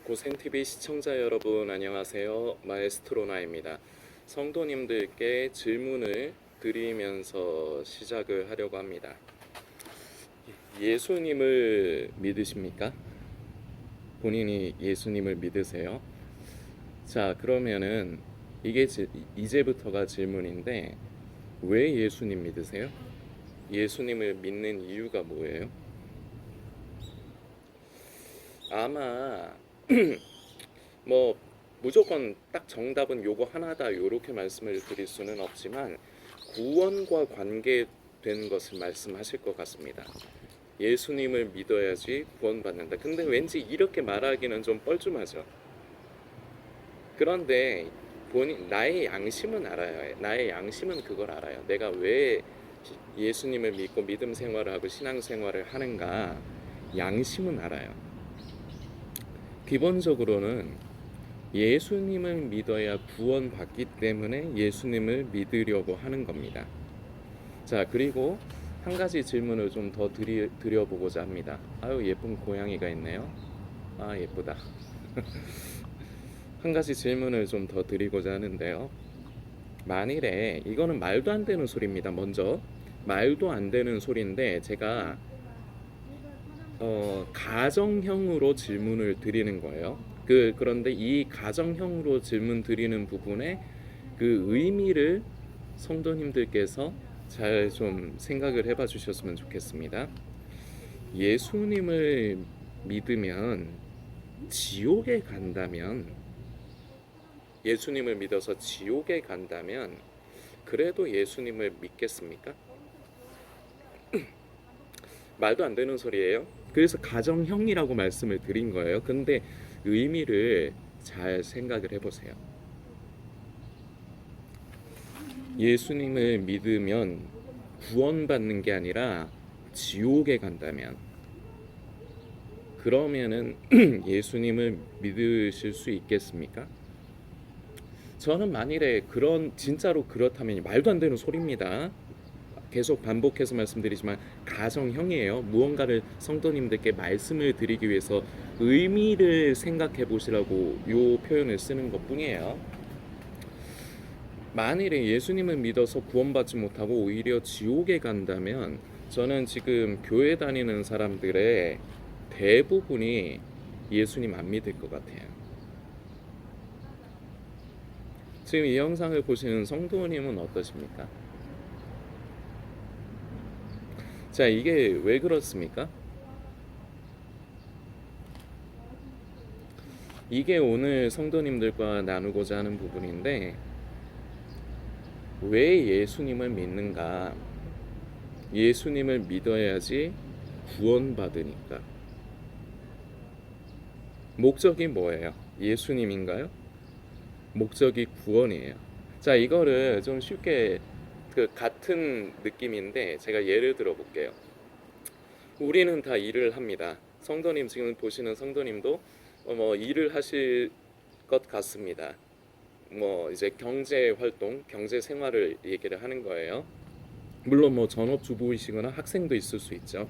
고센TV 시청자 여러분 안녕하세요. 마에스트로나입니다. 성도님들께 질문을 드리면서 시작을 하려고 합니다. 예수님을 믿으십니까? 본인이 예수님을 믿으세요? 자, 그러면은 이게 이제부터가 질문인데, 왜 예수님 믿으세요? 예수님을 믿는 이유가 뭐예요? 아마 뭐 무조건 딱 정답은 요거 하나다 요렇게 말씀을 드릴 수는 없지만 구원과 관계된 것을 말씀하실 것 같습니다. 예수님을 믿어야지 구원받는다. 근데 왠지 이렇게 말하기는 좀 뻘쭘하죠. 그런데 나의 양심은 알아요. 나의 양심은 그걸 알아요. 내가 왜 예수님을 믿고 믿음 생활을 하고 신앙 생활을 하는가, 양심은 알아요. 기본적으로는 예수님을 믿어야 구원받기 때문에 예수님을 믿으려고 하는 겁니다. 자, 그리고 한 가지 질문을 좀 더 드려보고자 합니다. 아유, 예쁜 고양이가 있네요. 아, 예쁘다. 한 가지 질문을 좀 더 드리고자 하는데요. 만일에 이거는 말도 안 되는 소리입니다. 먼저 말도 안 되는 소리인데 제가 가정형으로 질문을 드리는 거예요. 그런데 이 가정형으로 질문 드리는 부분에 그 의미를 성도님들께서 잘 좀 생각을 해봐 주셨으면 좋겠습니다. 예수님을 믿으면 지옥에 간다면, 예수님을 믿어서 지옥에 간다면 그래도 예수님을 믿겠습니까? 말도 안 되는 소리예요. 그래서 가정형이라고 말씀을 드린 거예요. 근데 의미를 잘 생각을 해보세요. 예수님을 믿으면 구원받는 게 아니라 지옥에 간다면, 그러면은 예수님을 믿으실 수 있겠습니까? 저는 만일에 진짜로 그렇다면 말도 안 되는 소리입니다. 계속 반복해서 말씀드리지만 가정형이에요. 무언가를 성도님들께 말씀을 드리기 위해서 의미를 생각해 보시라고 요 표현을 쓰는 것 뿐이에요. 만일에 예수님을 믿어서 구원받지 못하고 오히려 지옥에 간다면 저는 지금 교회 다니는 사람들의 대부분이 예수님 안 믿을 것 같아요. 지금 이 영상을 보시는 성도님은 어떠십니까? 자, 이게 왜 그렇습니까? 이게 오늘 성도님들과 나누고자 하는 부분인데, 왜 예수님을 믿는가? 예수님을 믿어야지 구원받으니까. 목적이 뭐예요? 예수님인가요? 목적이 구원이에요. 자, 이거를 좀 쉽게 같은 느낌인데 제가 예를 들어 볼게요. 우리는 다 일을 합니다. 성도님, 지금 보시는 성도님도 뭐 일을 하실 것 같습니다. 뭐 이제 경제 활동, 경제 생활을 얘기를 하는 거예요. 물론 뭐 전업주부이시거나 학생도 있을 수 있죠.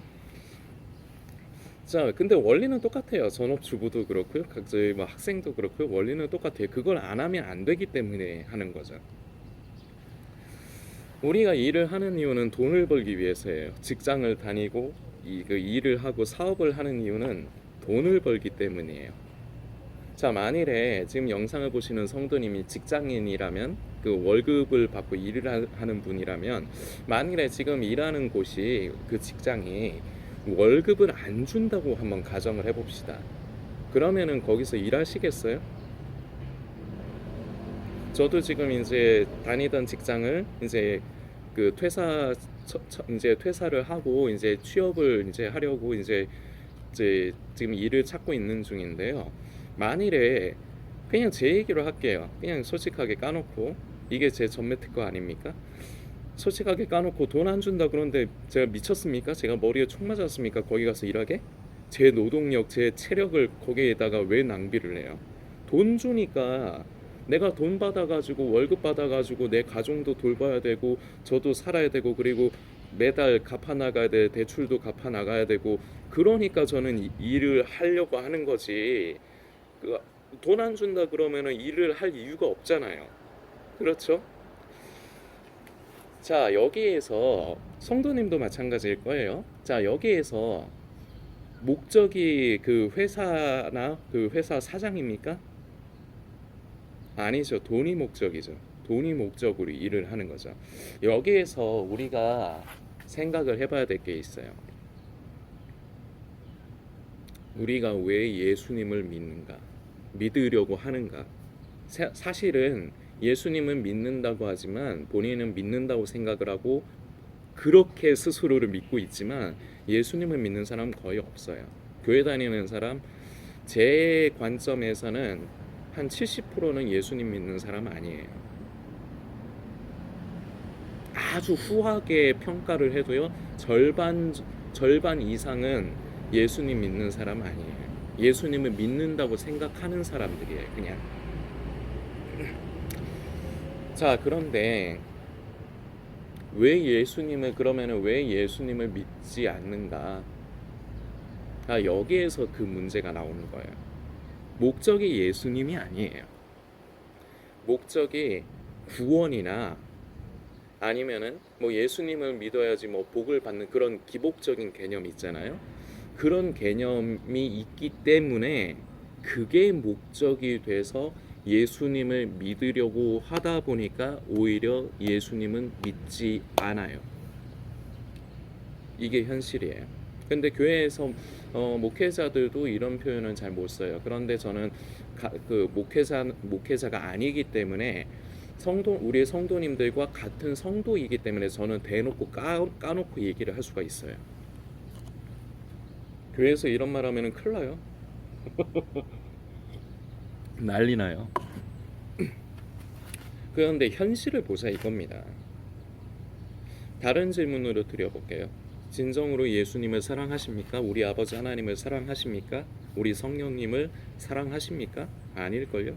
자, 근데 원리는 똑같아요. 전업주부도 그렇고요, 각자의 뭐 학생도 그렇고요, 원리는 똑같아요. 그걸 안 하면 안 되기 때문에 하는 거죠. 우리가 일을 하는 이유는 돈을 벌기 위해서예요. 직장을 다니고 그 일을 하고 사업을 하는 이유는 돈을 벌기 때문이에요. 자, 만일에 지금 영상을 보시는 성도님이 직장인이라면, 그 월급을 받고 일을 하는 분이라면, 만일에 지금 일하는 곳이, 그 직장이 월급을 안 준다고 한번 가정을 해봅시다. 그러면은 거기서 일하시겠어요? 저도 지금 이제 다니던 직장을 이제 그 이제 퇴사를 하고 이제 취업을 이제 하려고 이제 지금 일을 찾고 있는 중인데요. 만일에 그냥 제 얘기로 할게요. 그냥 솔직하게 까놓고, 이게 제 전매 특허 아닙니까? 솔직하게 까놓고 돈 안 준다 그런데 제가 미쳤습니까? 제가 머리에 총 맞았습니까? 거기 가서 일하게? 제 노동력, 제 체력을 거기에다가 왜 낭비를 해요? 돈 주니까, 내가 돈 받아가지고 월급 받아가지고 내 가정도 돌봐야 되고 저도 살아야 되고, 그리고 매달 갚아 나가야 돼, 대출도 갚아 나가야 되고, 그러니까 저는 일을 하려고 하는 거지. 돈 안 준다 그러면은 일을 할 이유가 없잖아요. 그렇죠? 자, 여기에서 성도님도 마찬가지일 거예요. 자, 여기에서 목적이 그 회사나 그 회사 사장입니까? 아니죠. 돈이 목적이죠. 돈이 목적으로 일을 하는 거죠. 여기에서 우리가 생각을 해봐야 될 게 있어요. 우리가 왜 예수님을 믿는가? 믿으려고 하는가? 사실은 예수님은 믿는다고 하지만 본인은 믿는다고 생각을 하고 그렇게 스스로를 믿고 있지만 예수님을 믿는 사람은 거의 없어요. 교회 다니는 사람, 제 관점에서는 한 70%는 예수님 믿는 사람 아니에요. 아주 후하게 평가를 해도요, 절반 이상은 예수님 믿는 사람 아니에요. 예수님을 믿는다고 생각하는 사람들이에요, 그냥. 자, 그런데 그러면은 왜 예수님을 믿지 않는가? 여기에서 그 문제가 나오는 거예요. 목적이 예수님이 아니에요. 목적이 구원이나 아니면은 뭐 예수님을 믿어야지 뭐 복을 받는 그런 기복적인 개념이 있잖아요. 그런 개념이 있기 때문에 그게 목적이 돼서 예수님을 믿으려고 하다 보니까 오히려 예수님은 믿지 않아요. 이게 현실이에요. 근데 교회에서 목회자들도 이런 표현은 잘 못 써요. 그런데 저는 그 목회자가 아니기 때문에 우리 성도님들과 같은 성도이기 때문에 저는 대놓고 까놓고 얘기를 할 수가 있어요. 교회에서 이런 말 하면은 큰일 나요. 난리 나요. 그런데 현실을 보자 이겁니다. 다른 질문으로 드려볼게요. 진정으로 예수님을 사랑하십니까? 우리 아버지 하나님을 사랑하십니까? 우리 성령님을 사랑하십니까? 아닐걸요?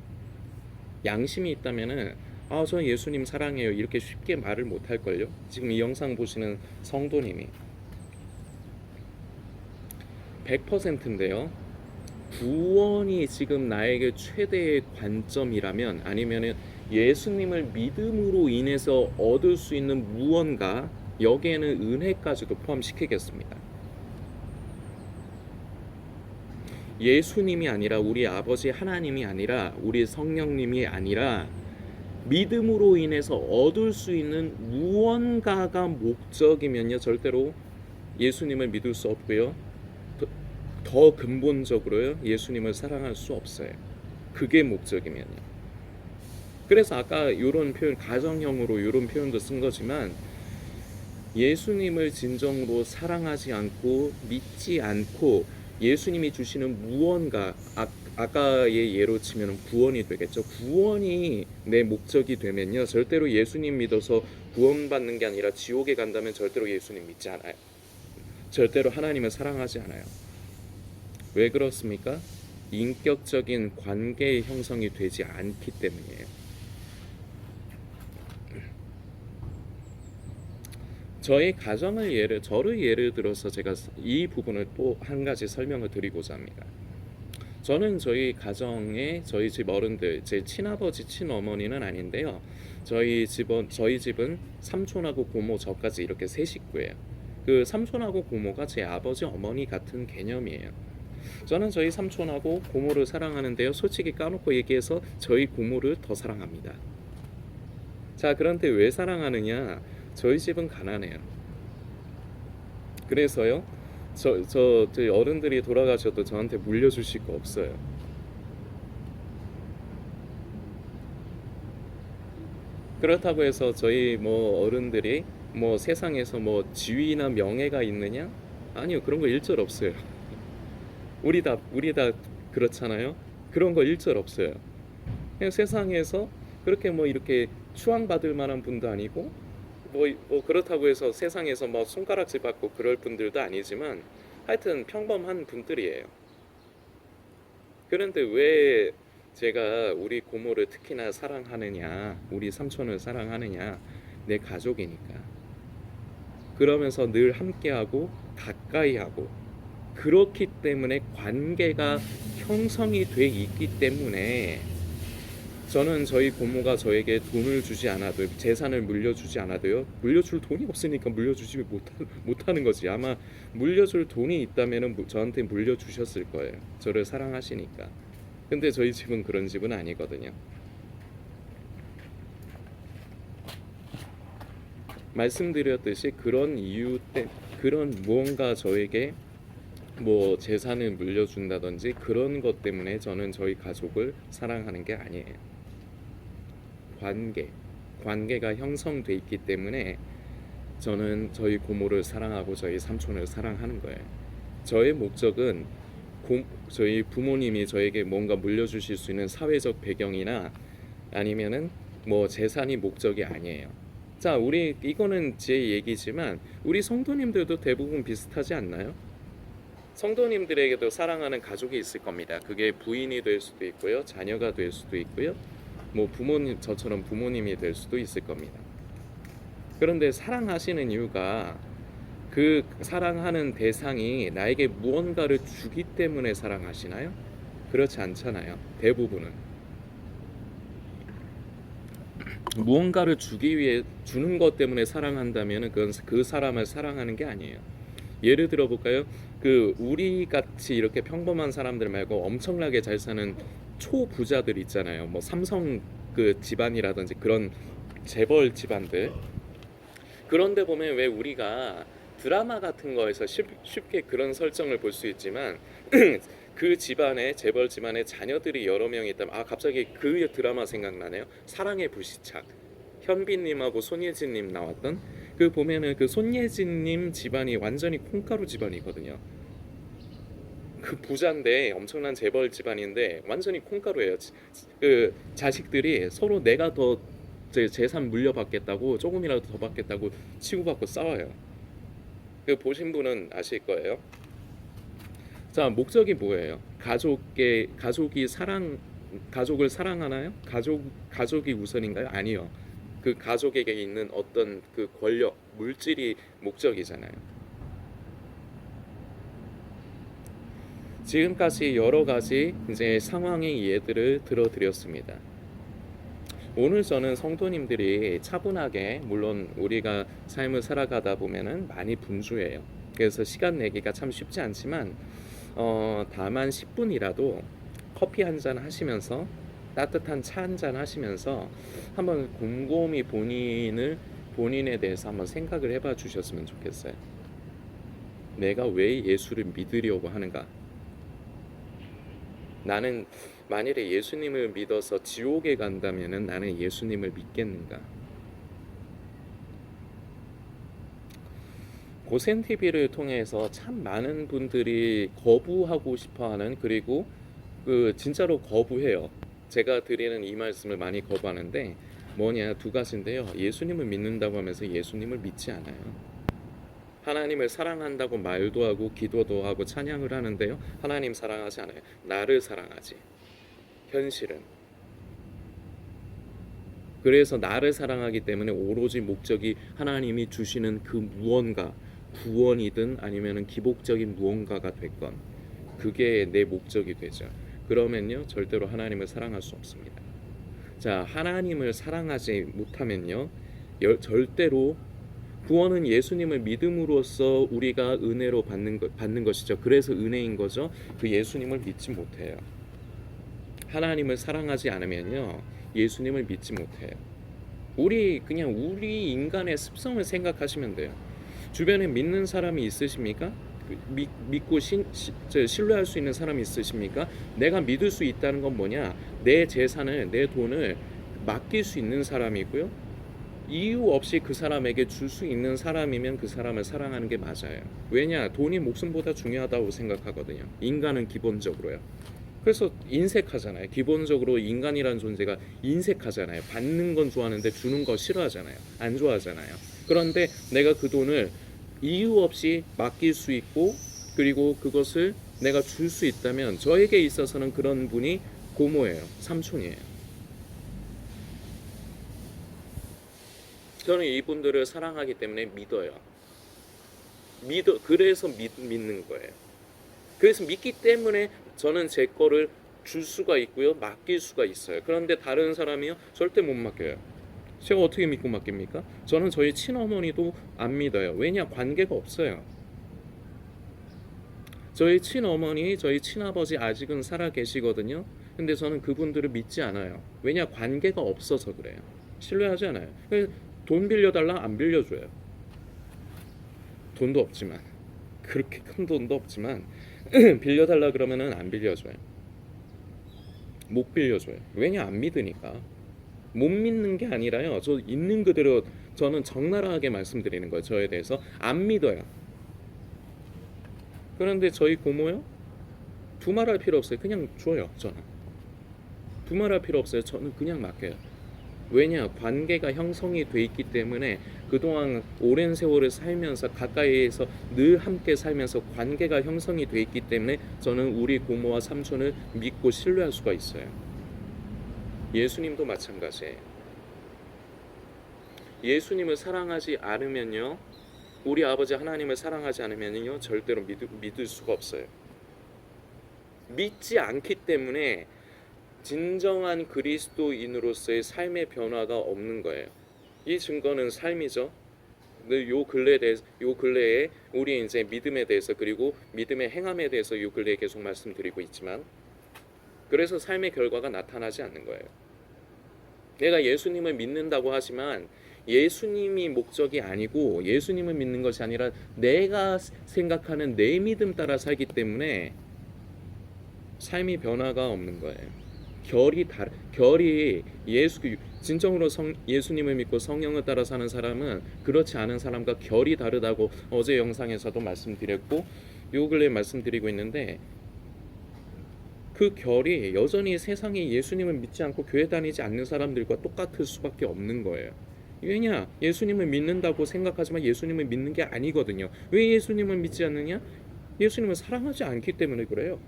양심이 있다면은 저 예수님 사랑해요 이렇게 쉽게 말을 못할걸요? 지금 이 영상 보시는 성도님이 100%인데요. 구원이 지금 나에게 최대의 관점이라면 아니면은 예수님을 믿음으로 인해서 얻을 수 있는 무언가 여기에는 은혜까지도 포함시키겠습니다. 예수님이 아니라 우리 아버지 하나님이 아니라 우리 성령님이 아니라 믿음으로 인해서 얻을 수 있는 무언가가 목적이면요 절대로 예수님을 믿을 수 없고요. 더 근본적으로요 예수님을 사랑할 수 없어요. 그게 목적이면요. 그래서 아까 이런 표현 가정형으로 이런 표현도 쓴 거지만 예수님을 진정으로 사랑하지 않고 믿지 않고 예수님이 주시는 무언가 아까의 예로 치면 구원이 되겠죠. 구원이 내 목적이 되면요 절대로 예수님 믿어서 구원받는 게 아니라 지옥에 간다면 절대로 예수님 믿지 않아요. 절대로 하나님을 사랑하지 않아요. 왜 그렇습니까? 인격적인 관계의 형성이 되지 않기 때문이에요. 저를 예를 들어서 제가 이 부분을 또 한 가지 설명을 드리고자 합니다. 저는 저희 가정에 저희 집 어른들, 제 친아버지, 친어머니는 아닌데요. 저희 집은 삼촌하고 고모 저까지 이렇게 세 식구예요. 그 삼촌하고 고모가 제 아버지, 어머니 같은 개념이에요. 저는 저희 삼촌하고 고모를 사랑하는데요. 솔직히 까놓고 얘기해서 저희 고모를 더 사랑합니다. 자, 그런데 왜 사랑하느냐? 저희 집은 가난해요. 그래서요. 저희 어른들이 돌아가셔도 저한테 물려주실 거 없어요. 그렇다고 해서 저희 뭐 어른들이 뭐 세상에서 뭐 지위나 명예가 있느냐? 아니요. 그런 거 일절 없어요. 우리 다 그렇잖아요. 그런 거 일절 없어요. 그냥 세상에서 그렇게 뭐 이렇게 추앙받을 만한 분도 아니고 뭐 그렇다고 해서 세상에서 뭐 손가락질 받고 그럴 분들도 아니지만 하여튼 평범한 분들이에요. 그런데 왜 제가 우리 고모를 특히나 사랑하느냐, 우리 삼촌을 사랑하느냐, 내 가족이니까. 그러면서 늘 함께하고 가까이하고 그렇기 때문에 관계가 형성이 돼 있기 때문에 저는 저희 고모가 저에게 돈을 주지 않아도 재산을 물려주지 않아도요, 물려줄 돈이 없으니까 물려주지 못하는 거지. 아마 물려줄 돈이 있다면 저한테 물려주셨을 거예요. 저를 사랑하시니까. 근데 저희 집은 그런 집은 아니거든요. 말씀드렸듯이 그런 이유 때 그런 무언가 저에게 뭐 재산을 물려준다든지 그런 것 때문에 저는 저희 가족을 사랑하는 게 아니에요. 관계가 형성돼 있기 때문에 저는 저희 고모를 사랑하고 저희 삼촌을 사랑하는 거예요. 저의 목적은 저희 부모님이 저에게 뭔가 물려주실 수 있는 사회적 배경이나 아니면은 뭐 재산이 목적이 아니에요. 자, 우리 이거는 제 얘기지만 우리 성도님들도 대부분 비슷하지 않나요? 성도님들에게도 사랑하는 가족이 있을 겁니다. 그게 부인이 될 수도 있고요, 자녀가 될 수도 있고요, 뭐 부모님, 저처럼 부모님이 될 수도 있을 겁니다. 그런데 사랑하시는 이유가 그 사랑하는 대상이 나에게 무언가를 주기 때문에 사랑하시나요? 그렇지 않잖아요. 대부분은 무언가를 주기 위해 주는 것 때문에 사랑한다면 그건 그 사람을 사랑하는 게 아니에요. 예를 들어 볼까요? 그 우리 같이 이렇게 평범한 사람들 말고 엄청나게 잘 사는 초부자들 있잖아요. 뭐 삼성 그 집안이라든지 그런 재벌 집안들. 그런데 보면 왜 우리가 드라마 같은 거에서 쉽게 그런 설정을 볼 수 있지만 그 집안에 재벌 집안에 자녀들이 여러 명 있다면 갑자기 그 드라마 생각나네요. 사랑의 불시착. 현빈님하고 손예진님 나왔던 그 보면은 그 손예진님 집안이 완전히 콩가루 집안이거든요. 그 부자인데 엄청난 재벌 집안인데 완전히 콩가루예요. 그 자식들이 서로 내가 더 재산 물려받겠다고 조금이라도 더 받겠다고 치고받고 싸워요. 그 보신 분은 아실 거예요. 자, 목적이 뭐예요? 가족을 사랑하나요? 가족이 우선인가요? 아니요. 그 가족에게 있는 어떤 그 권력, 물질이 목적이잖아요. 지금까지 여러 가지 이제 상황의 예들을 들어드렸습니다. 오늘 저는 성도님들이 차분하게, 물론 우리가 삶을 살아가다 보면은 많이 분주해요. 그래서 시간 내기가 참 쉽지 않지만 다만 10분이라도 커피 한 잔 하시면서 따뜻한 차 한 잔 하시면서 한번 곰곰이 본인에 대해서 한번 생각을 해봐 주셨으면 좋겠어요. 내가 왜 예수를 믿으려고 하는가? 나는 만일에 예수님을 믿어서 지옥에 간다면은 나는 예수님을 믿겠는가? 고센 TV를 통해서 참 많은 분들이 거부하고 싶어하는, 그리고 그 진짜로 거부해요. 제가 드리는 이 말씀을 많이 거부하는데 뭐냐, 두 가지인데요. 예수님을 믿는다고 하면서 예수님을 믿지 않아요. 하나님을 사랑한다고 말도 하고 기도도 하고 찬양을 하는데요, 하나님 사랑하지 않아요. 나를 사랑하지. 현실은 그래서 나를 사랑하기 때문에 오로지 목적이 하나님이 주시는 그 무언가, 구원이든 아니면은 기복적인 무언가가 됐건 그게 내 목적이 되죠. 그러면요 절대로 하나님을 사랑할 수 없습니다. 자, 하나님을 사랑하지 못하면요 절대로, 구원은 예수님을 믿음으로써 우리가 은혜로 받는 것이죠. 그래서 은혜인 거죠. 그 예수님을 믿지 못해요. 하나님을 사랑하지 않으면요 예수님을 믿지 못해요. 그냥 우리 인간의 습성을 생각하시면 돼요. 주변에 믿는 사람이 있으십니까? 믿고 신뢰할 수 있는 사람이 있으십니까? 내가 믿을 수 있다는 건 뭐냐? 내 재산을, 내 돈을 맡길 수 있는 사람이고요, 이유 없이 그 사람에게 줄 수 있는 사람이면 그 사람을 사랑하는 게 맞아요. 왜냐? 돈이 목숨보다 중요하다고 생각하거든요. 인간은 기본적으로요. 그래서 인색하잖아요. 기본적으로 인간이라는 존재가 인색하잖아요. 받는 건 좋아하는데 주는 거 싫어하잖아요. 안 좋아하잖아요. 그런데 내가 그 돈을 이유 없이 맡길 수 있고, 그리고 그것을 내가 줄 수 있다면 저에게 있어서는 그런 분이 고모예요. 삼촌이에요. 저는 이분들을 사랑하기 때문에 믿어요. 그래서 믿는 거예요. 그래서 믿기 때문에 저는 제 거를 줄 수가 있고요, 맡길 수가 있어요. 그런데 다른 사람이요, 절대 못 맡겨요. 제가 어떻게 믿고 맡깁니까? 저는 저희 친어머니도 안 믿어요. 왜냐? 관계가 없어요. 저희 친어머니, 저희 친아버지 아직은 살아 계시거든요. 근데 저는 그분들을 믿지 않아요. 왜냐? 관계가 없어서 그래요. 신뢰하지 않아요. 돈 빌려달라 안 빌려줘요. 돈도 없지만, 그렇게 큰 돈도 없지만 빌려달라 그러면은 안 빌려줘요. 못 빌려줘요. 왜냐? 안 믿으니까. 못 믿는 게 아니라요, 저 있는 그대로 저는 적나라하게 말씀드리는 거예요. 저에 대해서 안 믿어요. 그런데 저희 고모요, 두말할 필요 없어요. 그냥 줘요. 저는 두말할 필요 없어요. 저는 그냥 맡겨요. 왜냐? 관계가 형성이 돼 있기 때문에 그동안 오랜 세월을 살면서 가까이에서 늘 함께 살면서 관계가 형성이 돼 있기 때문에 저는 우리 고모와 삼촌을 믿고 신뢰할 수가 있어요. 예수님도 마찬가지예요. 예수님을 사랑하지 않으면요, 우리 아버지 하나님을 사랑하지 않으면요, 절대로 믿을 수가 없어요. 믿지 않기 때문에 진정한 그리스도인으로서의 삶의 변화가 없는 거예요. 이 증거는 삶이죠. 요 근래에 우리 이제 믿음에 대해서, 그리고 믿음의 행함에 대해서 요 근래에 계속 말씀드리고 있지만, 그래서 삶의 결과가 나타나지 않는 거예요. 내가 예수님을 믿는다고 하지만 예수님이 목적이 아니고, 예수님을 믿는 것이 아니라 내가 생각하는 내 믿음 따라 살기 때문에 삶이 변화가 없는 거예요. 결이 진정으로 예수님을 믿고 성령을 따라 사는 사람은 그렇지 않은 사람과 결이 다르다고 어제 영상에서도 말씀드렸고, 요 근래 말씀드리고 있는데, 그 결이 여전히 세상에 예수님을 믿지 않고 교회 다니지 않는 사람들과 똑같을 수밖에 없는 거예요. 왜냐? 예수님을 믿는다고 생각하지만 예수님을 믿는 게 아니거든요. 왜 예수님을 믿지 않느냐? 예수님을 사랑하지 않기 때문에 그래요.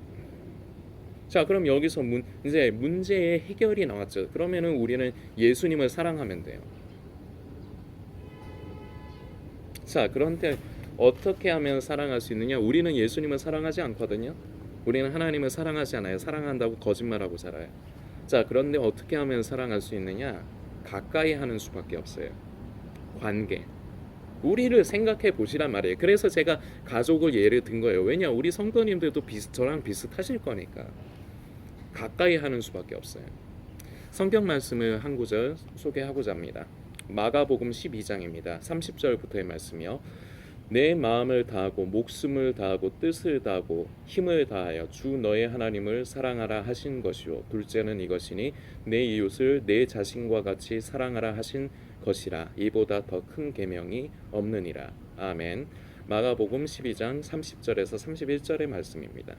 자, 그럼 여기서 이제 문제의 해결이 나왔죠. 그러면은 우리는 예수님을 사랑하면 돼요. 자, 그런데 어떻게 하면 사랑할 수 있느냐? 우리는 예수님을 사랑하지 않거든요. 우리는 하나님을 사랑하지 않아요. 사랑한다고 거짓말하고 살아요. 자, 그런데 어떻게 하면 사랑할 수 있느냐? 가까이 하는 수밖에 없어요. 관계. 우리를 생각해 보시란 말이에요. 그래서 제가 가족을 예를 든 거예요. 왜냐? 우리 성도님들도 저랑 비슷하실 거니까. 가까이 하는 수밖에 없어요. 성경 말씀을 한 구절 소개하고자 합니다. 마가복음 12장입니다. 30절부터의 말씀이요. 내 마음을 다하고 목숨을 다하고 뜻을 다하고 힘을 다하여 주 너의 하나님을 사랑하라 하신 것이요, 둘째는 이것이니 내 이웃을 내 자신과 같이 사랑하라 하신 것이라. 이보다 더 큰 계명이 없느니라. 아멘. 마가복음 12장 30절에서 31절의 말씀입니다.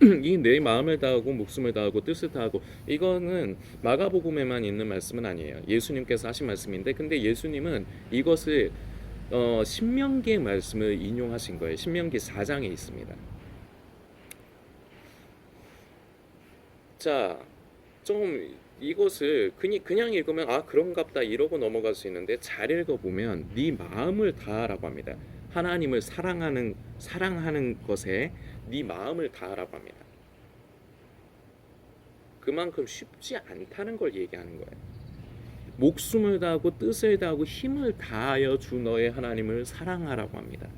이 내 마음을 다하고 목숨을 다하고 뜻을 다하고, 이거는 마가복음에만 있는 말씀은 아니에요. 예수님께서 하신 말씀인데, 근데 예수님은 이것을 신명기의 말씀을 인용하신 거예요. 신명기 4장에 있습니다. 자, 좀 이것을 그냥 읽으면 아 그런갑다 이러고 넘어갈 수 있는데, 잘 읽어보면 네 마음을 다하라고 합니다. 하나님을 사랑하는 것에 네 마음을 다하라고 합니다. 그만큼 쉽지 않다는 걸 얘기하는 거예요. 목숨을 다하고 뜻을 다하고 힘을 다하여 주 너의 하나님을 사랑하라고 합니다.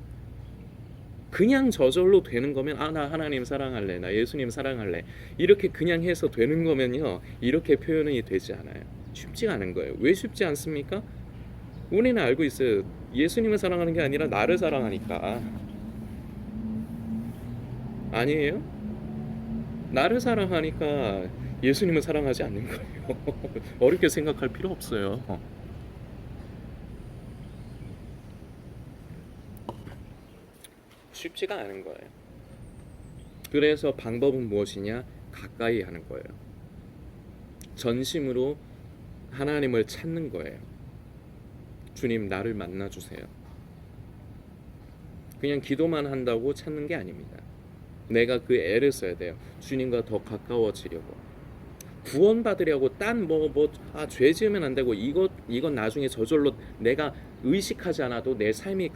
그냥 저절로 되는 거면 아 나 하나님 사랑할래, 나 예수님 사랑할래, 이렇게 그냥 해서 되는 거면요, 이렇게 표현이 되지 않아요. 쉽지가 않은 거예요. 왜 쉽지 않습니까? 우리는 알고 있어요. 예수님을 사랑하는 게 아니라 나를 사랑하니까. 아니에요? 나를 사랑하니까 예수님을 사랑하지 않는 거예요. 어렵게 생각할 필요 없어요. 쉽지가 않은 거예요. 그래서 방법은 무엇이냐? 가까이 하는 거예요. 전심으로 하나님을 찾는 거예요. 주님 나를 만나주세요. 그냥 기도만 한다고 찾는 게 아닙니다. 내가 그 애를 써야 돼요. 주님과 더 가까워지려고. 구원받으려고 딴 죄 지으면 안 되고 이건 나중에 저절로 내가 의식하지 않아도 내 삶이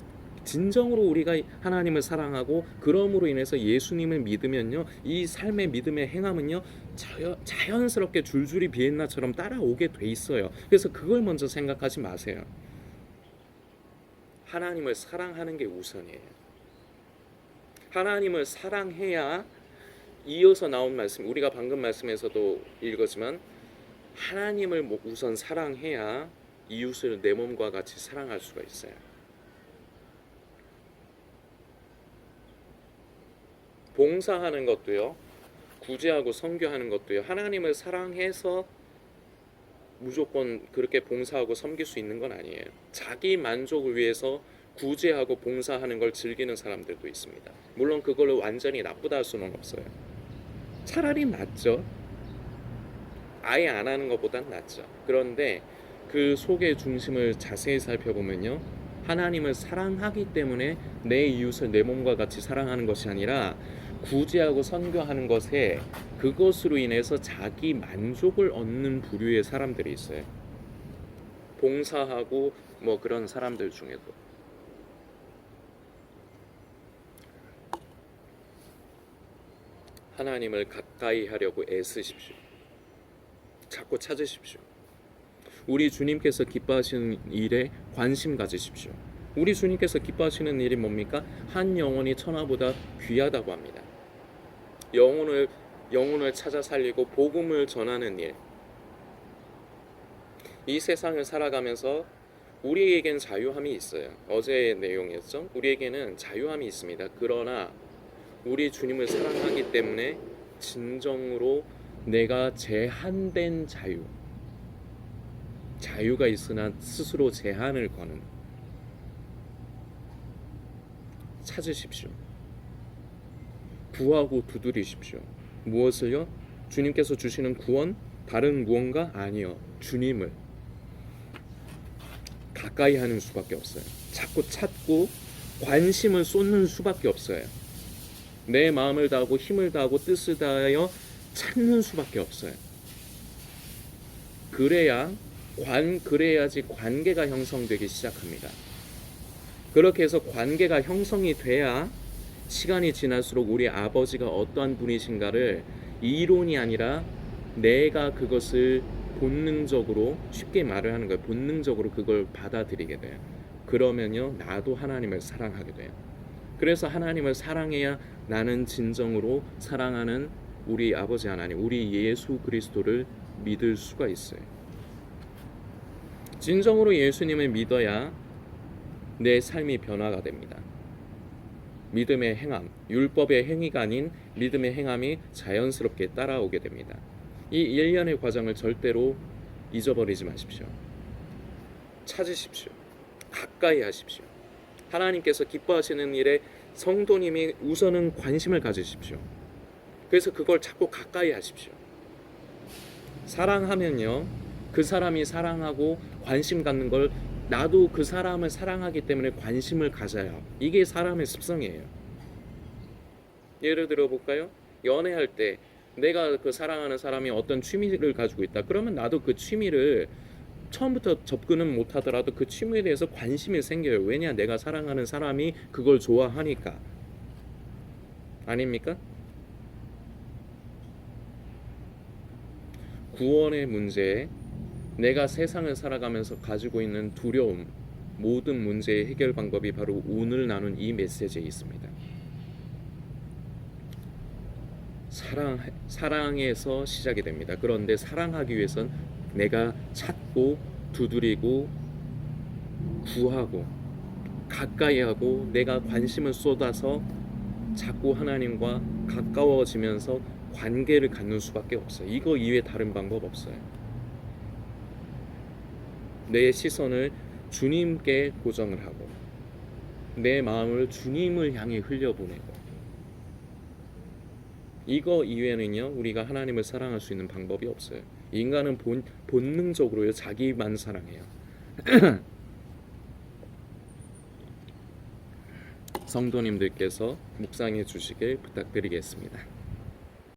진정으로 우리가 하나님을 사랑하고 그럼으로 인해서 예수님을 믿으면요, 이 삶의 믿음의 행함은요 자연스럽게 줄줄이 비엔나처럼 따라오게 돼 있어요. 그래서 그걸 먼저 생각하지 마세요. 하나님을 사랑하는 게 우선이에요. 하나님을 사랑해야, 이어서 나온 말씀, 우리가 방금 말씀에서도 읽었지만, 하나님을 우선 사랑해야 이웃을 내 몸과 같이 사랑할 수가 있어요. 봉사하는 것도요, 구제하고 선교하는 것도요, 하나님을 사랑해서 무조건 그렇게 봉사하고 섬길 수 있는 건 아니에요. 자기 만족을 위해서 구제하고 봉사하는 걸 즐기는 사람들도 있습니다. 물론 그걸 완전히 나쁘다 할 수는 없어요. 차라리 낫죠. 아예 안 하는 것보단 낫죠. 그런데 그 속의 중심을 자세히 살펴보면요, 하나님을 사랑하기 때문에 내 이웃을 내 몸과 같이 사랑하는 것이 아니라 구제하고 선교하는 것에, 그것으로 인해서 자기 만족을 얻는 부류의 사람들이 있어요. 봉사하고 뭐 그런 사람들 중에도. 하나님을 가까이 하려고 애쓰십시오. 자꾸 찾으십시오. 우리 주님께서 기뻐하시는 일에 관심 가지십시오. 우리 주님께서 기뻐하시는 일이 뭡니까? 한 영혼이 천하보다 귀하다고 합니다. 영혼을 찾아 살리고 복음을 전하는 일. 이 세상을 살아가면서 우리에겐 자유함이 있어요. 어제의 내용이었죠. 우리에게는 자유함이 있습니다. 그러나 우리 주님을 사랑하기 때문에 진정으로 내가 제한된 자유가 있으나 스스로 제한을 거는, 찾으십시오. 구하고 두드리십시오. 무엇을요? 주님께서 주시는 구원, 다른 무언가? 아니요. 주님을 가까이 하는 수밖에 없어요. 자꾸 찾고 관심을 쏟는 수밖에 없어요. 내 마음을 다하고 힘을 다하고 뜻을 다하여 찾는 수밖에 없어요. 그래야지 관계가 형성되기 시작합니다. 그렇게 해서 관계가 형성이 돼야 시간이 지날수록 우리 아버지가 어떠한 분이신가를 이론이 아니라 내가 그것을 본능적으로, 쉽게 말을 하는 거예요. 본능적으로 그걸 받아들이게 돼요. 그러면요, 나도 하나님을 사랑하게 돼요. 그래서 하나님을 사랑해야 나는 진정으로 사랑하는 우리 아버지 하나님, 우리 예수 그리스도를 믿을 수가 있어요. 진정으로 예수님을 믿어야 내 삶이 변화가 됩니다. 믿음의 행함, 율법의 행위가 아닌 믿음의 행함이 자연스럽게 따라오게 됩니다. 이 일련의 과정을 절대로 잊어버리지 마십시오. 찾으십시오. 가까이 하십시오. 하나님께서 기뻐하시는 일에 성도님이 우선은 관심을 가지십시오. 그래서 그걸 자꾸 가까이 하십시오. 사랑하면요, 그 사람이 사랑하고 관심 갖는 걸 나도 그 사람을 사랑하기 때문에 관심을 가져요. 이게 사람의 습성이에요. 예를 들어 볼까요? 연애할 때 내가 그 사랑하는 사람이 어떤 취미를 가지고 있다. 그러면 나도 그 취미를 처음부터 접근은 못하더라도 그 취미에 대해서 관심이 생겨요. 왜냐? 내가 사랑하는 사람이 그걸 좋아하니까. 아닙니까? 구원의 문제에 내가 세상을 살아가면서 가지고 있는 두려움, 모든 문제의 해결 방법이 바로 오늘 나눈 이 메시지에 있습니다. 사랑에서 시작이 됩니다. 그런데 사랑하기 위해선 내가 찾고 두드리고 구하고 가까이 하고 내가 관심을 쏟아서 자꾸 하나님과 가까워지면서 관계를 갖는 수밖에 없어요. 이거 이외에 다른 방법 없어요. 내 시선을 주님께 고정을 하고 내 마음을 주님을 향해 흘려보내고, 이거 이외에는요 우리가 하나님을 사랑할 수 있는 방법이 없어요. 인간은 본능적으로요 자기만 사랑해요. 성도님들께서 묵상해 주시길 부탁드리겠습니다.